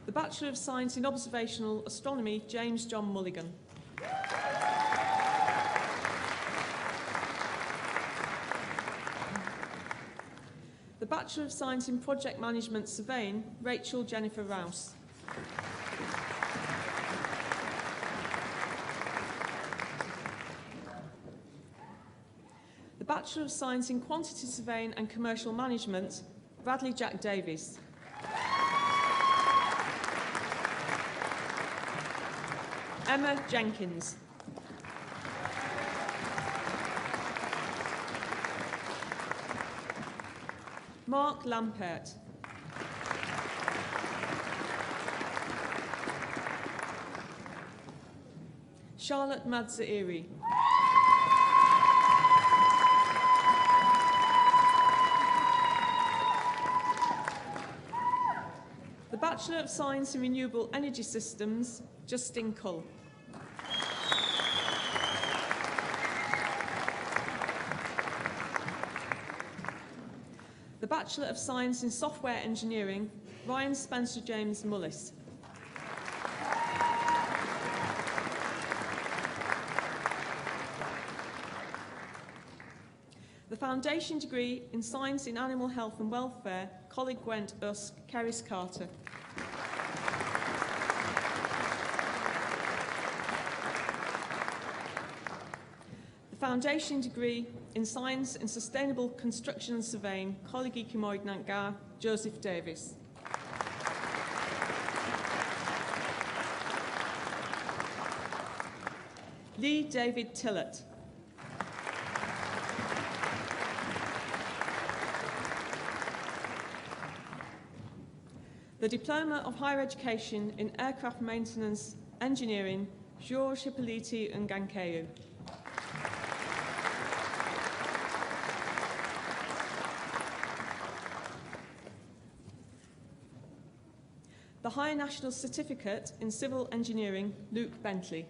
Speaker 8: The Bachelor of Science in Observational Astronomy, James John Mulligan. The Bachelor of Science in Project Management Surveying, Rachel Jennifer Rouse. The Bachelor of Science in Quantity Surveying and Commercial Management, Bradley Jack Davies. Emma Jenkins. Mark Lampert. Charlotte Madzairi. The Bachelor of Science in Renewable Energy Systems, Justin Cull. The Bachelor of Science in Software Engineering, Ryan Spencer James Mullis. The Foundation Degree in Science in Animal Health and Welfare, colleague Gwent Usk, Kerris Carter. The Foundation Degree in Science in Sustainable Construction and Surveying, colleague Cymrodoriaeth Nantgar, Joseph Davis. Lee David Tillett. The Diploma of Higher Education in Aircraft Maintenance Engineering, George Hippolyte Ngankeu. The Higher National Certificate in Civil Engineering, Luke Bentley.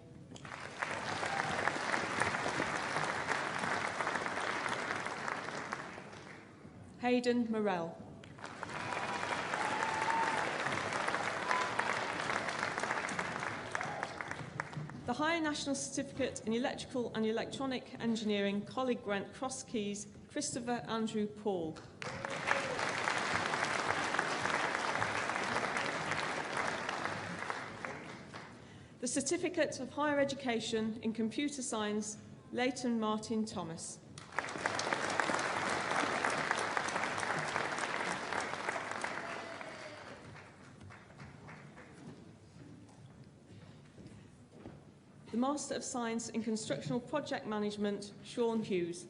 Speaker 8: Hayden Morell. The Higher National Certificate in Electrical and Electronic Engineering, colleague Grant Cross Keys, Christopher Andrew Paul. The Certificate of Higher Education in Computer Science, Leighton Martin Thomas. The Master of Science in Constructional Project Management, Sean Hughes.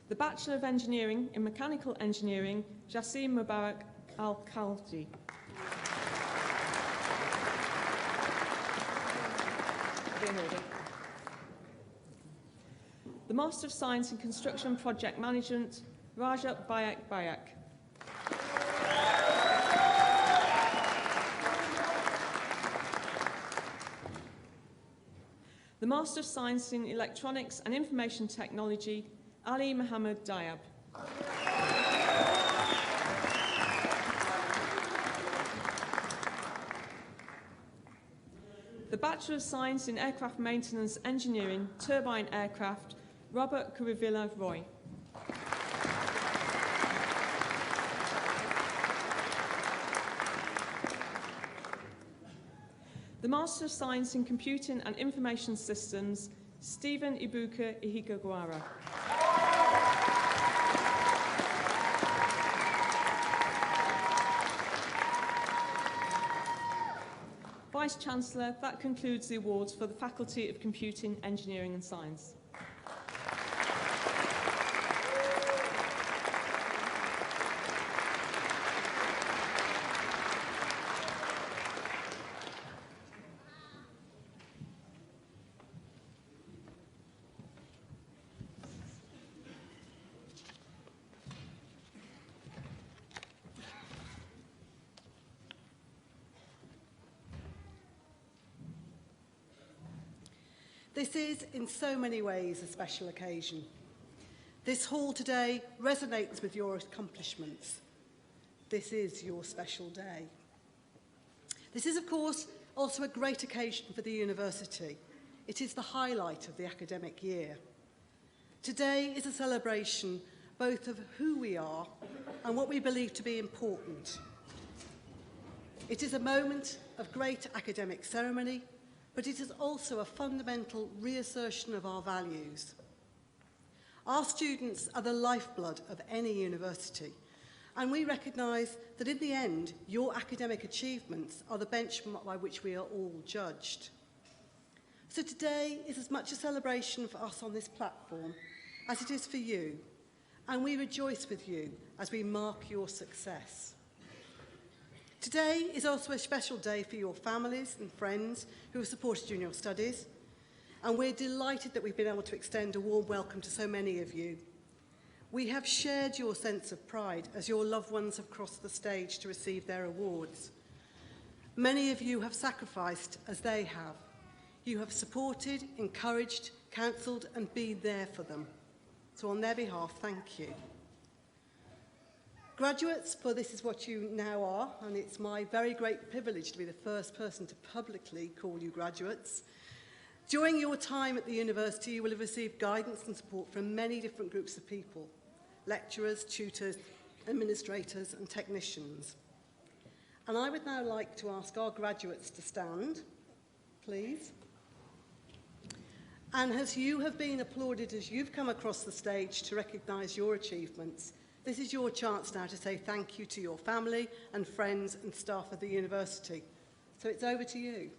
Speaker 8: The Bachelor of Engineering in Mechanical Engineering, Jassim Mubarak Al-Khaldi. The Master of Science in Construction Project Management, Raja Bayak Bayak. The Master of Science in Electronics and Information Technology, Ali Mohammed Diab. The Bachelor of Science in Aircraft Maintenance Engineering, Turbine Aircraft, Robert Kurivilla Roy. The Master of Science in Computing and Information Systems, Stephen Ibuka Ihigagwara. Vice-Chancellor, that concludes the awards for the Faculty of Computing, Engineering and Science.
Speaker 2: This is, in so many ways, a special occasion. This hall today resonates with your accomplishments. This is your special day. This is, of course, also a great occasion for the university. It is the highlight of the academic year. Today is a celebration both of who we are and what we believe to be important. It is a moment of great academic ceremony, but it is also a fundamental reassertion of our values. Our students are the lifeblood of any university, and we recognise that in the end, your academic achievements are the benchmark by which we are all judged. So today is as much a celebration for us on this platform as it is for you, and we rejoice with you as we mark your success. Today is also a special day for your families and friends who have supported you in your studies, and we're delighted that we've been able to extend a warm welcome to so many of you. We have shared your sense of pride as your loved ones have crossed the stage to receive their awards. Many of you have sacrificed as they have. You have supported, encouraged, counselled and been there for them. So on their behalf, thank you. Graduates, for this is what you now are, and it's my very great privilege to be the first person to publicly call you graduates. During your time at the university, you will have received guidance and support from many different groups of people: lecturers, tutors, administrators and technicians. And I would now like to ask our graduates to stand, please. And as you have been applauded as you've come across the stage to recognise your achievements, this is your chance now to say thank you to your family and friends and staff of the university. So it's over to you.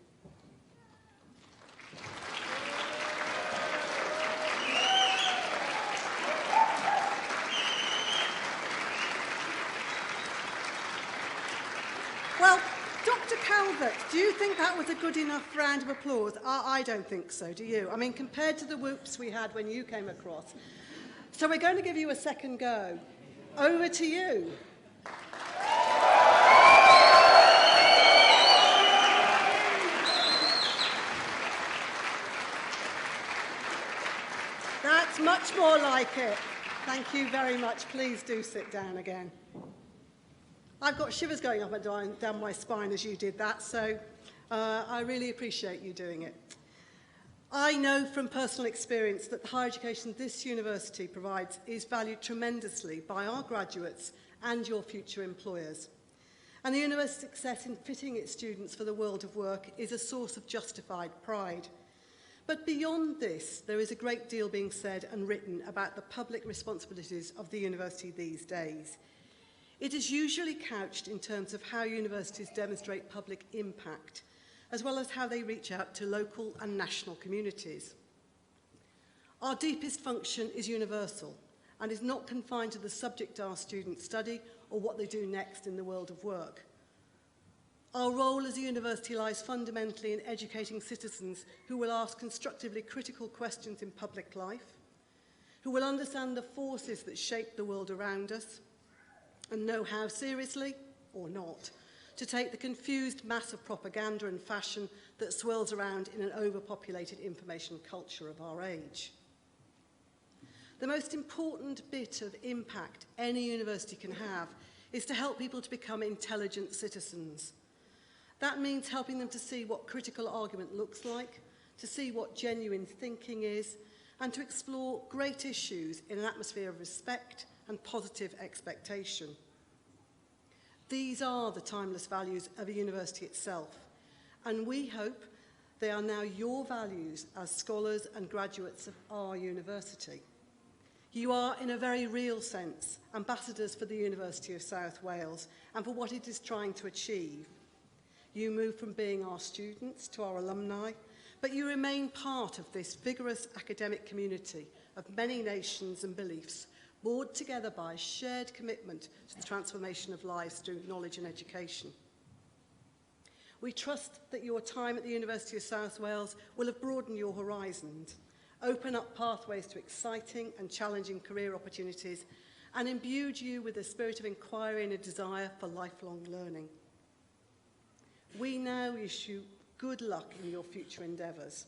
Speaker 2: Well, Dr. Calvert, do you think that was a good enough round of applause? I don't think so, do you? I mean, compared to the whoops we had when you came across. So we're going to give you a second go. Over to you. That's much more like it. Thank you very much. Please do sit down again. I've got shivers going up and down my spine as you did that, so I really appreciate you doing it. I know from personal experience that the higher education this university provides is valued tremendously by our graduates and your future employers. And the university's success in fitting its students for the world of work is a source of justified pride. But beyond this, there is a great deal being said and written about the public responsibilities of the university these days. It is usually couched in terms of how universities demonstrate public impact, as well as how they reach out to local and national communities. Our deepest function is universal and is not confined to the subject our students study or what they do next in the world of work. Our role as a university lies fundamentally in educating citizens who will ask constructively critical questions in public life, who will understand the forces that shape the world around us, and know how seriously, or not, to take the confused mass of propaganda and fashion that swirls around in an overpopulated information culture of our age. The most important bit of impact any university can have is to help people to become intelligent citizens. That means helping them to see what critical argument looks like, to see what genuine thinking is, and to explore great issues in an atmosphere of respect and positive expectation. These are the timeless values of a university itself, and we hope they are now your values as scholars and graduates of our university. You are, in a very real sense, ambassadors for the University of South Wales and for what it is trying to achieve. You move from being our students to our alumni, but you remain part of this vigorous academic community of many nations and beliefs, bored together by a shared commitment to the transformation of lives through knowledge and education. We trust that your time at the University of South Wales will have broadened your horizons, open up pathways to exciting and challenging career opportunities, and imbued you with a spirit of inquiry and a desire for lifelong learning. We now wish you good luck in your future endeavours.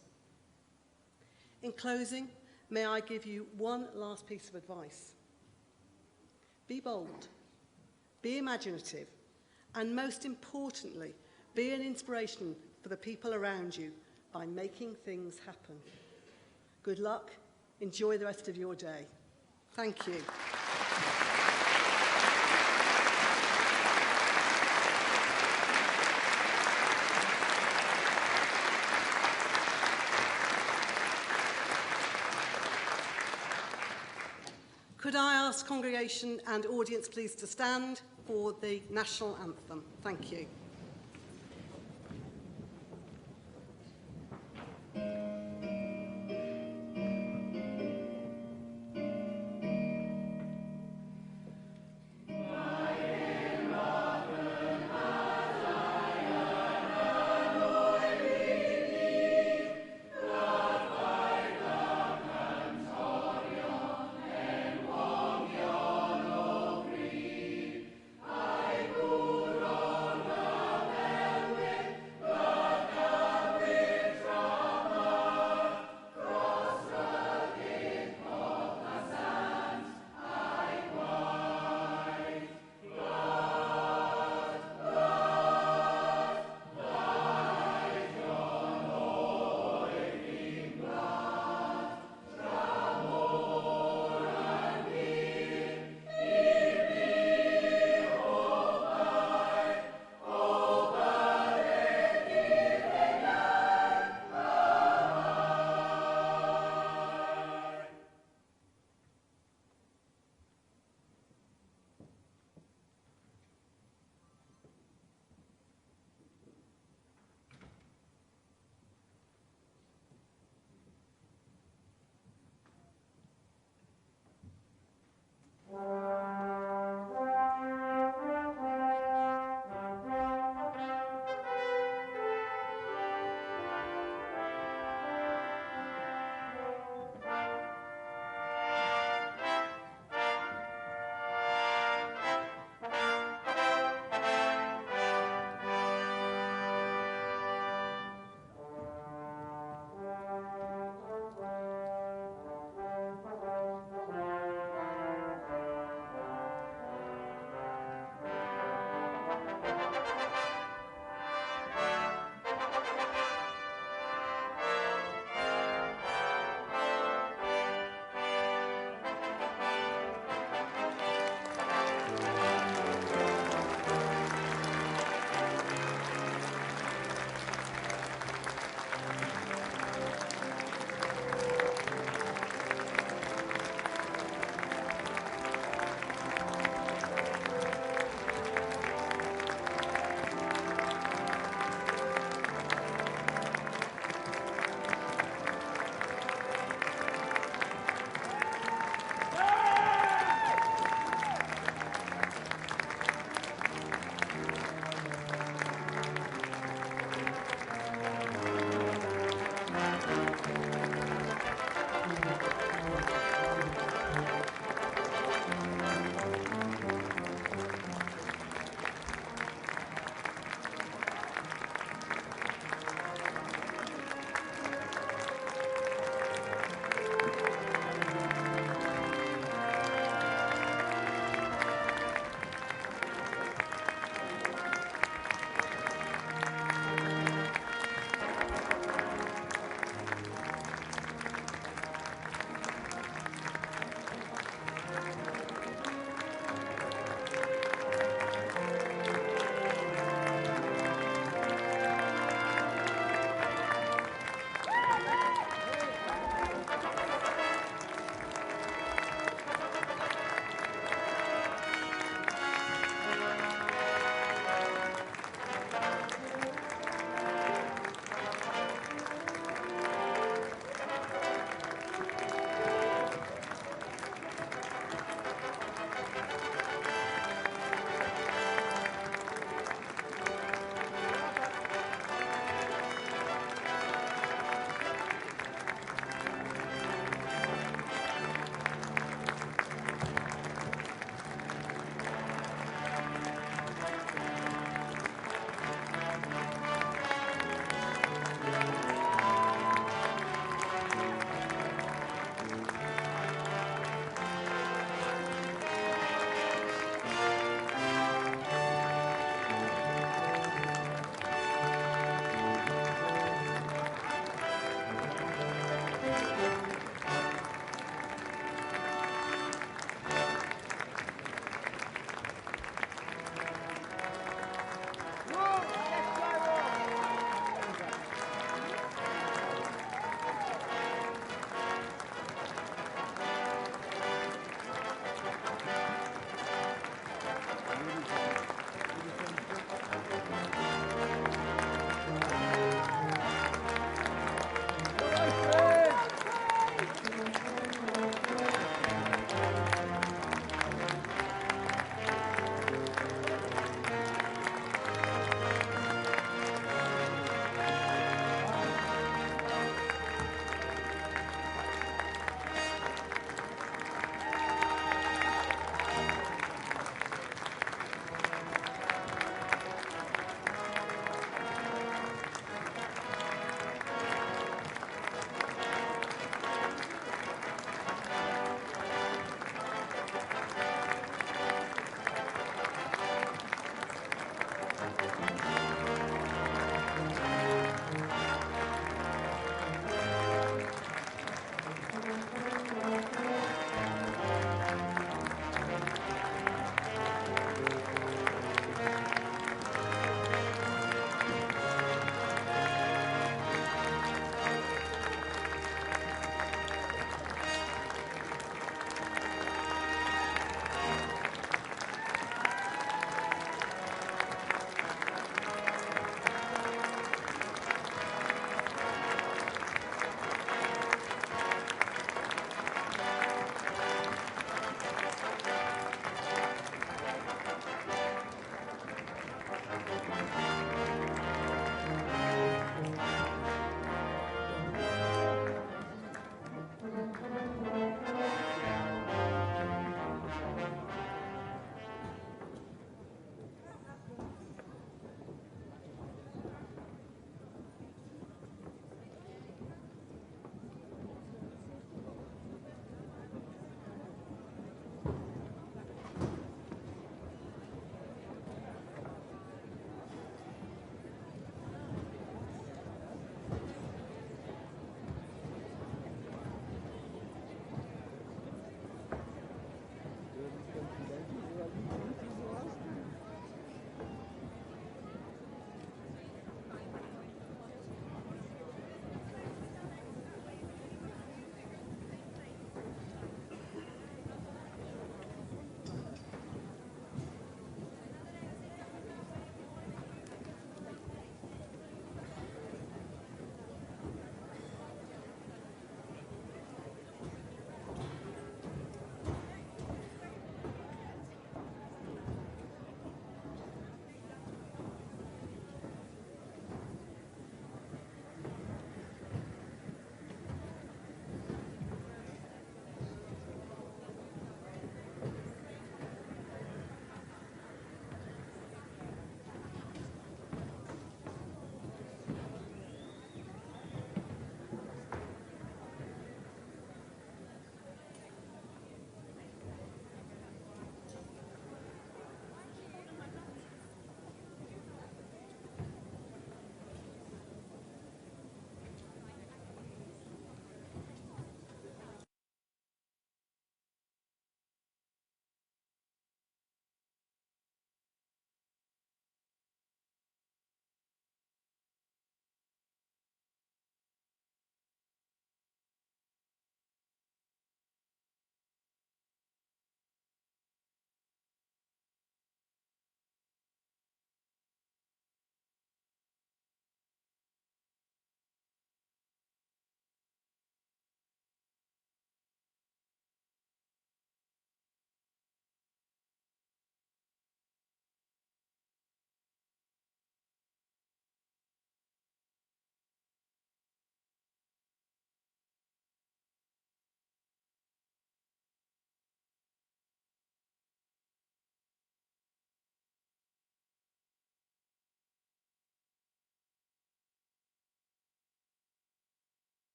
Speaker 2: In closing, may I give you one last piece of advice. Be bold, be imaginative, and most importantly, be an inspiration for the people around you by making things happen. Good luck. Enjoy the rest of your day. Thank you. Could I ask congregation and audience please to stand for the national anthem? Thank you.